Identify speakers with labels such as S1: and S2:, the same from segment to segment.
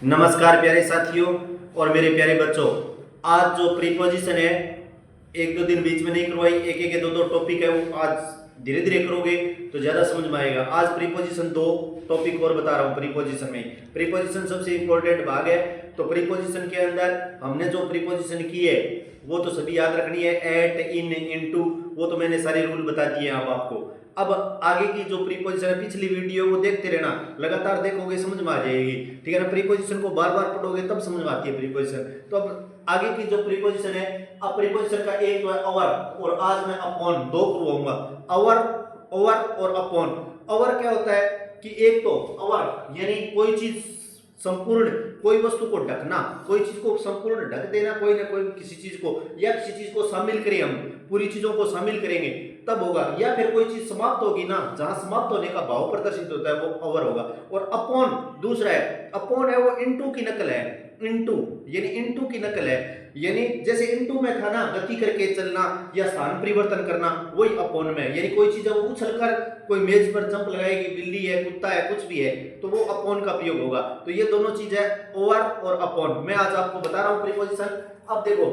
S1: नमस्कार प्यारे साथियों और मेरे प्यारे बच्चों। आज जो प्रीपोजिशन है एक दो दिन बीच में नहीं करवाई, एक एक दो दो टॉपिक है वो आज धीरे धीरे करोगे तो ज्यादा समझ में आएगा। आज प्रीपोजिशन दो टॉपिक और बता रहा हूँ। प्रीपोजिशन में प्रीपोजिशन सबसे इंपॉर्टेंट भाग है। तो प्रीपोजिशन के अंदर हमने जो प्रीपोजिशन की है वो तो सभी याद रखनी है। एट, इन, इनटू, वो तो मैंने सारे रूल बता दिए अब आपको। अब आगे की जो प्रीपोजिशन है पिछली वीडियो वो देखते रहना, लगातार देखोगे समझ में आ जाएगी। ठीक है ना। प्रीपोजिशन को बार बार पढ़ोगे तब समझ में आती है प्रीपोजिशन। तो अब आगे की जो प्रीपोजिशन है, अब प्रीपोजिशन का एक तो है अवर और आज मैं अपॉन दो करवाऊंगा। अवर, ओवर और अपॉन। अवर क्या होता है कि एक तो अवर यानी कोई चीज संपूर्ण, कोई वस्तु को ढकना, कोई चीज को संपूर्ण ढक देना, कोई ना कोई किसी चीज को या किसी चीज को शामिल करें, हम पूरी चीजों को शामिल करेंगे तब होगा। या फिर कोई चीज समाप्त होगी ना, जहां समाप्त होने का भाव प्रदर्शित होता है वो अवर होगा। और अपॉन दूसरा है, अपॉन है वो इनटू की नकल है। इनटू यानी इनटू की नकल है, यानी जैसे इनटू में था ना गति करके चलना या स्थान परिवर्तन करना, वही अपॉन में। यानी कोई चीज वो उछलकर कोई मेज पर जंप लगाएगी, बिल्ली है, कुत्ता है, कुछ भी है, तो वो अपॉन का प्रयोग होगा। तो ये दोनों चीज है, ओवर और अपॉन। मैं आज आपको बता रहा हूं प्रीपोजिशन। अब देखो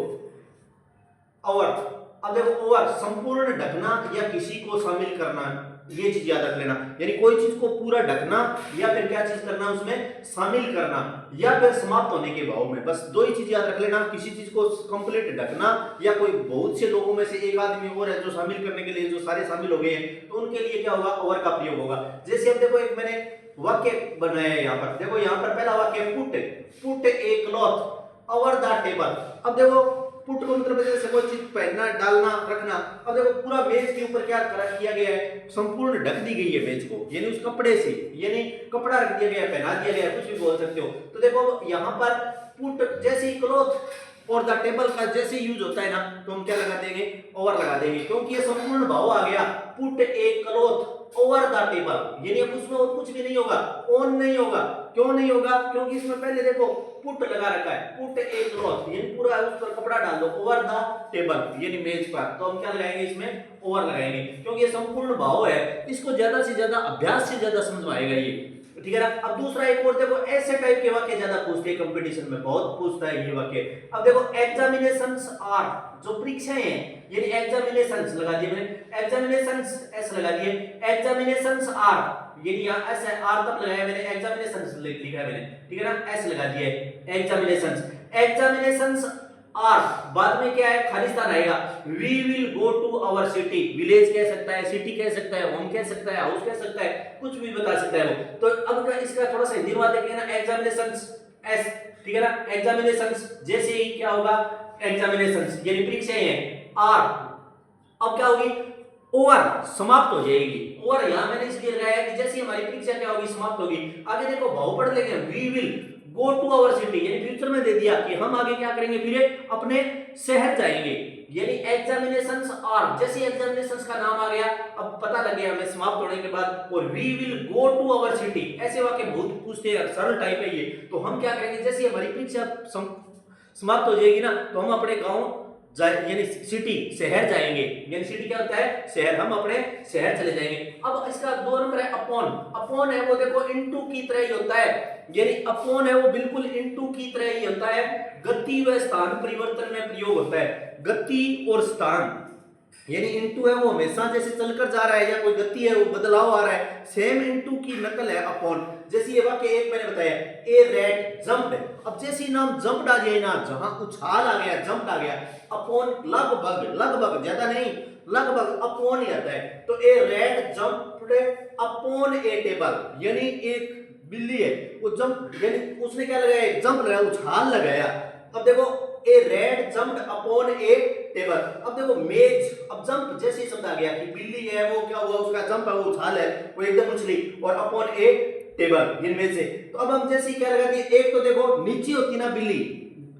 S1: ओवर, अब देखो ओवर संपूर्ण ढकना या किसी को शामिल करना, ये चीज याद रख लेना। यानी कोई चीज को पूरा ढकना या फिर क्या चीज करना उसमें शामिल करना या फिर समाप्त होने के भाव में, बस दो ही चीज याद रख लेना। किसी चीज को कंप्लीट ढकना या कोई बहुत से लोगों में से एक आदमी और है जो शामिल करने के लिए जो सारे शामिल हो गए हैं, तो उनके लिए क्या होगा, ओवर का प्रयोग होगा। जैसे अब देखो एक मैंने वाक्य बनाया है यहाँ पर। देखो यहाँ पर पहला वाक्य put, put A cloth over the table. अब देखो पुट को मतलब जैसे कोई चीज पहनना, डालना, रखना। अब देखो पूरा मेज के ऊपर क्या किया गया है, संपूर्ण ढक दी गई है मेज को, यानी उस कपड़े से, यानी कपड़ा रख दिया गया, पहना दिया गया, कुछ भी बोल सकते हो। तो देखो यहाँ पर पुट जैसे ही क्लॉथ और द टेबल का जैसे यूज होता है ना, तो हम क्या लगा देंगे, ओवर लगा देंगे, क्योंकि ये संपूर्ण भाव आ गया। Put A cloth over the table, यानी अब उसमें और कुछ भी नहीं होगा, ऑन नहीं होगा। क्यों नहीं होगा, क्योंकि इसमें पहले देखो पुट लगा रखा है, पुट ए क्लॉथ यानी पूरा उस पर कपड़ा डाल दो, ओवर द टेबल यानी मेज पर, तो हम क्या लगाएंगे इसमें, ओवर लगाएंगे, क्योंकि ये संपूर्ण भाव है। इसको ज्यादा से ज्यादा अभ्यास से ज्यादा समझ में आएगा ये। ठीक है ना। अब दूसरा एक और देखो, ऐसे टाइप के वाक्य ज्यादा पूछते हैं कंपटीशन में, बहुत पूछता है ये वाक्य। अब देखो एग्जामिनेशंस आर, जो परीक्षाएं हैं, यानी एग्जामिनेशंस लगा दिए मैंने, एग्जामिनेशंस एस लगा दिए, एग्जामिनेशंस आर, यानी यहां एस है, आर तक लगाया मैंने, एग्जामिनेशंस लिखा है मैंने, ठीक है ना, एस लगा दिया है, एग्जामिनेशंस। एग्जामिनेशंस आर बाद में क्या है, खाली स्थान आएगा। We will go to our city, village कह सकता है, सिटी कह सकता है, होम कह सकता है, हाउस कह सकता है, कुछ भी बता सकता है वो। तो अब इसका थोड़ा सा हिंदी में देखिए ना, एग्जामिनेशंस एस, ठीक है ना, एग्जामिनेशंस जैसे ही क्या होगा, एग्जामिनेशंस यानी परीक्षाएं हैं, आर अब क्या होगी, ओवर समाप्त हो जाएगी। ओवर यहां मैंने इसलिए लगाया कि जैसे हमारी परीक्षा क्या होगी, समाप्त होगी। आगे देखो भाव पढ़ लेंगे, we will go to our city, यानी फ्यूचर में दे दिया कि हम आगे क्या करेंगे, फिर अपने शहर जाएंगे। यानी एग्जामिनेशंस आर, जैसे एग्जामिनेशंस का नाम आ गया, अब पता लग गया हमें समाप्त होने के बाद, और we will go to our city, ऐसे वाक्य बहुत पूछते हैं, सरल टाइप है ये। तो हम क्या करेंगे, जैसे हमारी परीक्षा समाप्त हो जाएगी ना, तो हम अपने गांव यानी सिटी शहर जाएंगे, यानी सिटी क्या होता है, शहर, हम अपने शहर चले जाएंगे। अब इसका दो नंबर है अपॉन। अपॉन है वो देखो इनटू की तरह ही होता है, यानी अपॉन है वो बिल्कुल इनटू की तरह ही होता है, गति व स्थान परिवर्तन में प्रयोग होता है। गति और स्थान यानी इनटू है वो हमेशा जैसे चलकर जा रहा है या कोई गति है वो बदलाव आ रहा है, सेम इनटू की नकल है अपॉन। जैसे ये वाक्य एक मैंने बताया, ए रैट जंप्ड, अब जैसे ही नाम जंप्ड आ जाए ना, जहां उछाल आ गया, जंप्ड आ गया, अपॉन लगभग, लगभग ज्यादा नहीं, लगभग अपॉन ही आता है। तो ए रैट जंप्ड अपॉन ए टेबल, यानी एक बिल्ली है वो जंप, यानी उसने क्या लगाया, जंप लगाया, उछाल लगाया। अब देखो ए रैट जंप्ड अपॉन ए टेबल। अब देखो मेज, अब जंप जैसे शब्द आ गया कि बिल्ली है वो क्या हुआ, उसका जंप है, वो उछाल है, वो एकदम उछली, और अपॉन ए टेबल ये मेज से। तो अब हम जैसे क्या लगा दिए, एक तो देखो नीचे होती ना बिल्ली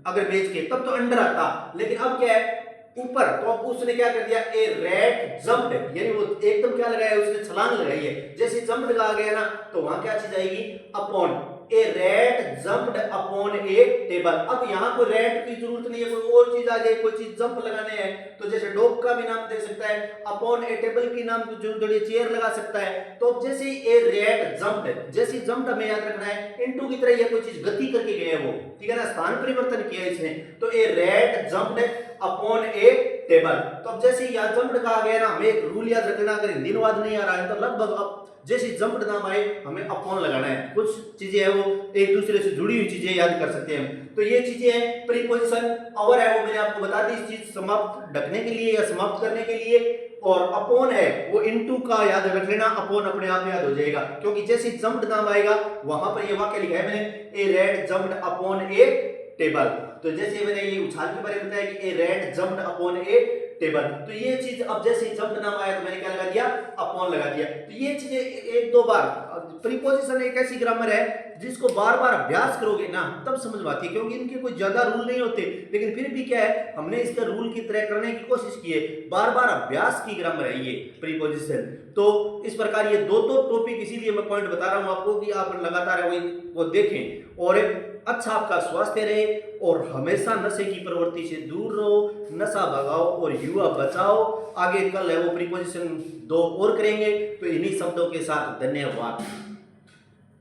S1: अगर मेज के, तब तो अंडर आता, लेकिन अब क्या है ऊपर, तो अब उसने क्या कर दिया, ए रैट जंप्ड, यानी वो एकदम क्या लगाया, उसने छलांग लगाई है। जैसे जंप लगा गया ना, तो वहां क्या चीज आएगी, अपॉन। ए रैट जंप्ड अपॉन ए टेबल। अब यहाँ कोई रैट की जरूरत नहीं है, कोई और चीज आ जाए, कोई चीज जंप लगाने हैं, तो जैसे डॉग का भी नाम दे सकता है, अपॉन ए टेबल की नाम की जरूरत है, चेयर लगा सकता है। तो जैसे ए रैट जंप्ड, जैसे जंप्ड हमें याद रखना है, इनटू की तरह ये कोई चीज गति करके गया है वो, ठीक है ना, स्थान परिवर्तन किया इसने। तो ए रेड जंप्ड अपॉन ए टेबल। तो अब जैसे यहाँ जंप्ड कहा गया ना, हमें एक रूल याद रखना, अगर हिंदी अनुवाद नहीं आ रहा है तो लगभग अब जैसे जंप्ड नाम आए हमें अपॉन लगाना है। कुछ चीजें है वो एक दूसरे से जुड़ी हुई चीजें याद कर सकते हैं। तो ये चीजें हैं प्रीपोजिशन। और है वो मैंने आपको बता दी, इस चीज समाप्त ढकने के लिए या समाप्त करने के लिए। और अपॉन है वो इनटू का याद रख लेना, अपॉन अपने आप याद हो जाएगा, क्योंकि जैसे जंप्ड नाम आएगा वहां पर ये वाक्य लिखा है मैंने, ए रेड जंप्ड अपॉन ए टेबल। तो जैसे मैंने ये उछाल के बारे में बताया कि ए रेड जंप्ड अपॉन ए टेबल, तो ये चीज अब जैसे जंप्ड नाम आया तो मैंने क्या लगा दिया, अपॉन लगा दिया। तो ये चीजें एक दो बार, प्रीपोजिशन एक ऐसी ग्रामर है जिसको बार बार अभ्यास करोगे ना तब समझ में आती है, क्योंकि इनके कोई ज्यादा रूल नहीं होते, लेकिन फिर भी क्या है हमने इसका रूल की तरह करने की कोशिश की है। बार बार अभ्यास की ग्रामर है ये प्रीपोजिशन। तो इस प्रकार ये दो टॉपिक इसीलिए मैं पॉइंट बता रहा हूं आपको कि आप लगातार वो देखें और अच्छा आपका स्वास्थ्य रहे और हमेशा नशे की प्रवृत्ति से दूर रहो, नशा भगाओ और युवा बचाओ। आगे कल है वो प्रीपोजिशन 2 और करेंगे। तो इन्हीं शब्दों के साथ धन्यवाद।